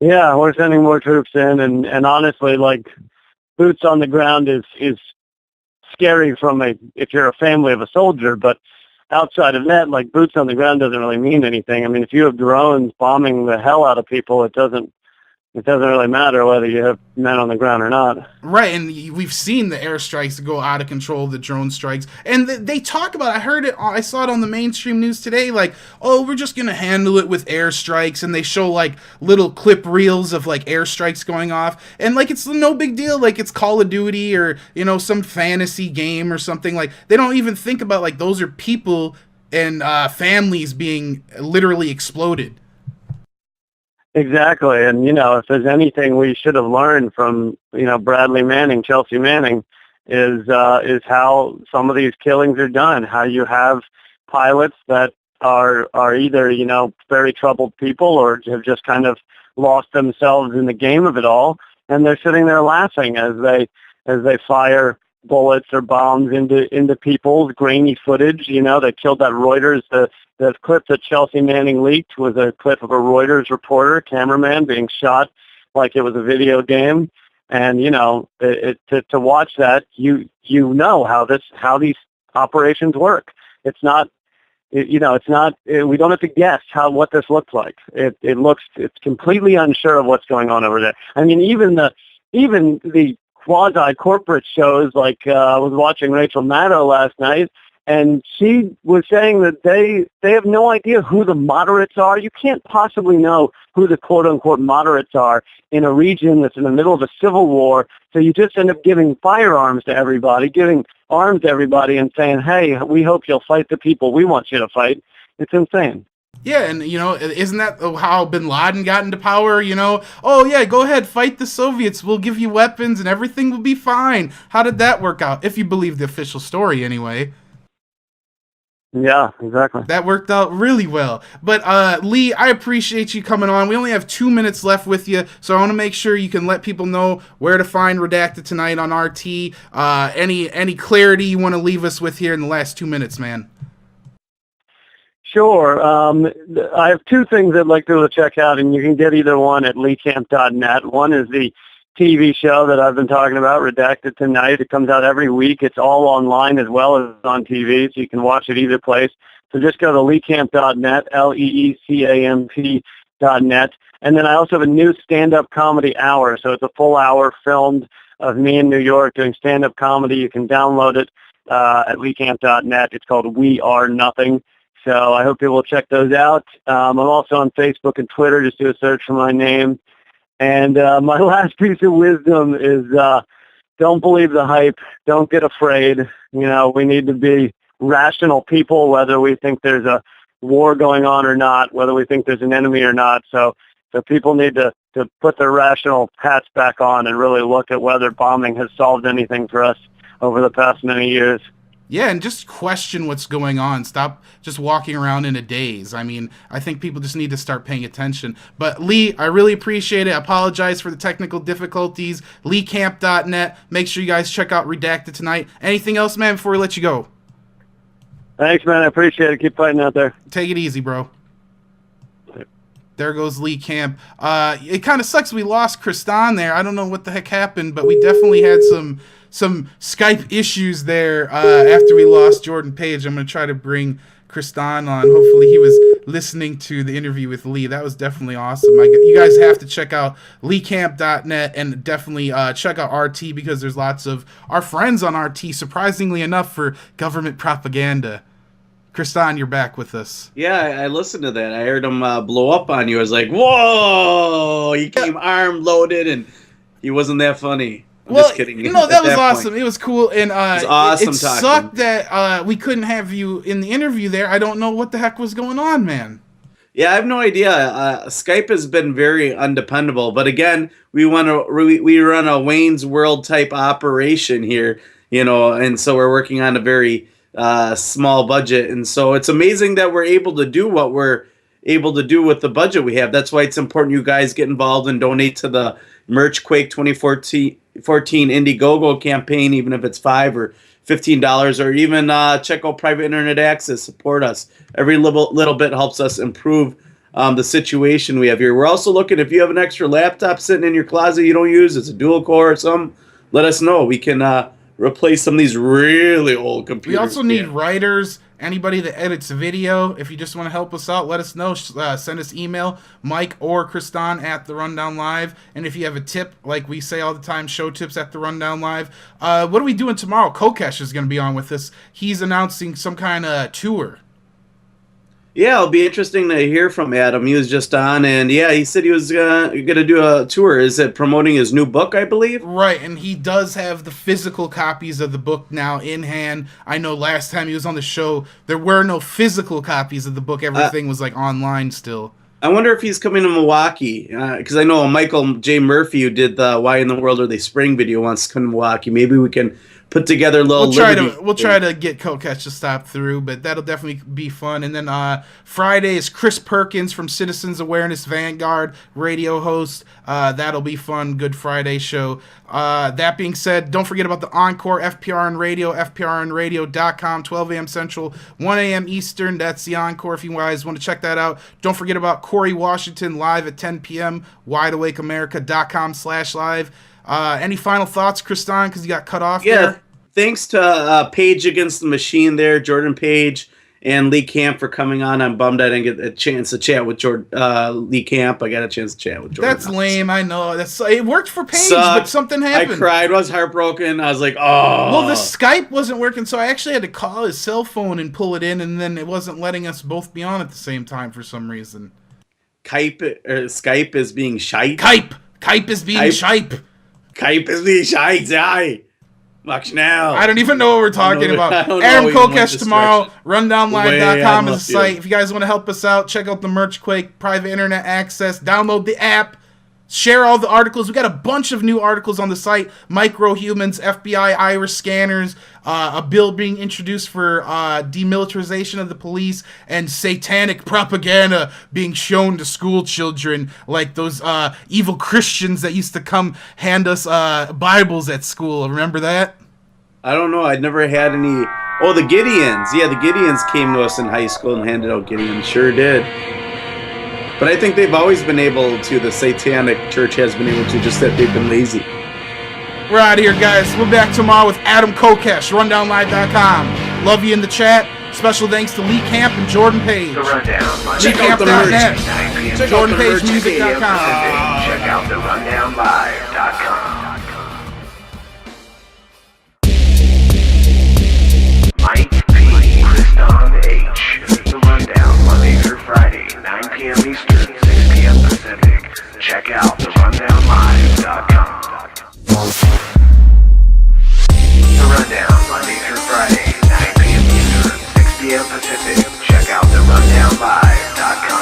Speaker 5: Yeah, we're sending more troops in, and honestly, like, boots on the ground is scary if you're a family of a soldier, but outside of that, like, boots on the ground doesn't really mean anything. I mean, if you have drones bombing the hell out of people, it doesn't really matter whether you have men on the ground or not.
Speaker 2: Right, and we've seen the airstrikes go out of control, the drone strikes, and they talk about, I saw it on the mainstream news today, like, oh, we're just going to handle it with airstrikes, and they show, like, little clip reels of, like, airstrikes going off, and, like, it's no big deal, like, it's Call of Duty or, some fantasy game or something. Like, they don't even think about, like, those are people and families being literally exploded.
Speaker 5: Exactly, and if there's anything we should have learned from Bradley Manning, Chelsea Manning, is how some of these killings are done. How you have pilots that are either very troubled people or have just kind of lost themselves in the game of it all, and they're sitting there laughing as they fire bullets or bombs into people's grainy footage. They killed that Reuters. The clip that Chelsea Manning leaked was a clip of a Reuters reporter, cameraman, being shot like it was a video game. And to watch that, you know how these operations work. It's not. It's not. We don't have to guess what this looks like. It's completely unsure of what's going on over there. I mean, even the quasi-corporate shows, like I was watching Rachel Maddow last night, and she was saying that they have no idea who the moderates are. You can't possibly know who the quote-unquote moderates are in a region that's in the middle of a civil war, so you just end up giving firearms to everybody, giving arms to everybody, and saying, hey, we hope you'll fight the people we want you to fight. It's insane.
Speaker 2: Yeah, and, isn't that how Bin Laden got into power, Oh, yeah, go ahead, fight the Soviets. We'll give you weapons and everything will be fine. How did that work out? If you believe the official story, anyway.
Speaker 5: Yeah, exactly.
Speaker 2: That worked out really well. But, Lee, I appreciate you coming on. We only have 2 minutes left with you, so I want to make sure you can let people know where to find Redacted tonight on RT. Any clarity you want to leave us with here in the last 2 minutes, man?
Speaker 5: Sure. I have two things I'd like to check out, and you can get either one at leecamp.net. One is the TV show that I've been talking about, Redacted Tonight. It comes out every week. It's all online as well as on TV, so you can watch it either place. So just go to leecamp.net, LEECAMP.net. And then I also have a new stand-up comedy hour. So it's a full hour filmed of me in New York doing stand-up comedy. You can download it at leecamp.net. It's called We Are Nothing. So I hope people will check those out. I'm also on Facebook and Twitter. Just do a search for my name. And my last piece of wisdom is don't believe the hype. Don't get afraid. You know, we need to be rational people, whether we think there's a war going on or not, whether we think there's an enemy or not. So people need to put their rational hats back on and really look at whether bombing has solved anything for us over the past many years.
Speaker 2: Yeah, and just question what's going on. Stop just walking around in a daze. I mean, I think people just need to start paying attention. But Lee, I really appreciate it. I apologize for the technical difficulties. LeeCamp.net. Make sure you guys check out Redacted Tonight. Anything else, man, before we let you go?
Speaker 5: Thanks, man. I appreciate it. Keep fighting out there.
Speaker 2: Take it easy, bro. There goes Lee Camp. It kind of sucks we lost Kristan there. I don't know what the heck happened, but we definitely had some Skype issues there after we lost Jordan Page. I'm going to try to bring Kristan on. Hopefully he was listening to the interview with Lee. That was definitely awesome. You guys have to check out leecamp.net and definitely check out RT because there's lots of our friends on RT, surprisingly enough, for government propaganda. Kristan, you're back with us.
Speaker 3: Yeah, I listened to that. I heard him blow up on you. I was like, whoa! He came armed, loaded, and he wasn't that funny. I'm just kidding.
Speaker 2: No, that was awesome. Point. It was cool, and it was
Speaker 3: awesome.
Speaker 2: It sucked that we couldn't have you in the interview there. I don't know what the heck was going on, man.
Speaker 3: Yeah, I have no idea. Skype has been very undependable, but again, we run a Wayne's World type operation here, you know, and so we're working on a very small budget, and so it's amazing that we're able to do what we're able to do with the budget we have. That's why it's important you guys get involved and donate to the Merchquake 2014 Indiegogo campaign, even if it's $5 or $15, or even check out Private Internet Access. Support us. Every little bit helps us improve the situation we have here. We're also looking, if you have an extra laptop sitting in your closet you don't use, it's a dual core or something, let us know. We can replace some of these really old computers.
Speaker 2: We also need writers, anybody that edits video. If you just want to help us out, let us know. Send us email, Mike or Kristan at The Rundown Live. And if you have a tip, like we say all the time, show tips at The Rundown Live. What are we doing tomorrow? Kokesh is going to be on with us. He's announcing some kind of tour.
Speaker 3: Yeah, it'll be interesting to hear from Adam. He was just on, and yeah, he said he was gonna do a tour. Is it promoting his new book, I believe?
Speaker 2: Right, and he does have the physical copies of the book now in hand. I know last time he was on the show, there were no physical copies of the book. Everything was like online still.
Speaker 3: I wonder if he's coming to Milwaukee, because I know Michael J. Murphy, who did the "Why in the World Are They Spring" video, wants to come to Milwaukee. Maybe we can put together a little.
Speaker 2: We'll try to get Kokesh to stop through, but that'll definitely be fun. And then Friday is Chris Perkins from Citizens Awareness Vanguard, radio host. That'll be fun. Good Friday show. That being said, don't forget about the Encore FPRN Radio, FPRNradio.com, 12 a.m. Central, 1 a.m. Eastern. That's the Encore if you guys want to check that out. Don't forget about Corey Washington live at 10 p.m., wideawakeamerica.com/live. Any final thoughts, Kristan, because you got cut off there?
Speaker 3: Thanks to Page Against the Machine there, Jordan Page and Lee Camp for coming on. I'm bummed I didn't get a chance to chat with Lee Camp. I got a chance to chat with Jordan.
Speaker 2: That's lame, I know. It worked for Page, but something happened.
Speaker 3: I cried, I was heartbroken. I was like, oh.
Speaker 2: Well, the Skype wasn't working, so I actually had to call his cell phone and pull it in, and then it wasn't letting us both be on at the same time for some reason.
Speaker 3: Skype is being shite?
Speaker 2: Kite is being shite.
Speaker 3: Kite is being shite, aye. Watch now.
Speaker 2: I don't even know what we're talking about. Adam Kokesh tomorrow. RundownLive.com is the site. If you guys want to help us out, check out the Merchquake, Private Internet Access. Download the app. Share all the articles. We got a bunch of new articles on the site. Microhumans, FBI iris scanners, a bill being introduced for demilitarization of the police, and satanic propaganda being shown to school children, like those evil Christians that used to come hand us Bibles at school. Remember that?
Speaker 3: I don't know. I'd never had any. Oh, the Gideons. Yeah, the Gideons came to us in high school and handed out Gideons. Sure did. But I think they've always been able to, the Satanic Church has been able to, just that they've been lazy.
Speaker 2: We're out of here, guys. We're back tomorrow with Adam Kokesh, rundownlive.com. Love you in the chat. Special thanks to Lee Camp and Jordan Page.
Speaker 1: The Rundown.
Speaker 3: Check out the merch.
Speaker 1: 9 p.m.
Speaker 2: JordanPageMusic.com.
Speaker 1: Check out the rundownlive.com. Mike P. Kriston H. The Rundown, Monday through Friday, 9 p.m. Eastern, 6 p.m. Pacific. Check out the rundownlive.com. The Rundown, Monday through Friday, 9 p.m. Eastern, 6 p.m. Pacific. Check out the rundownlive.com.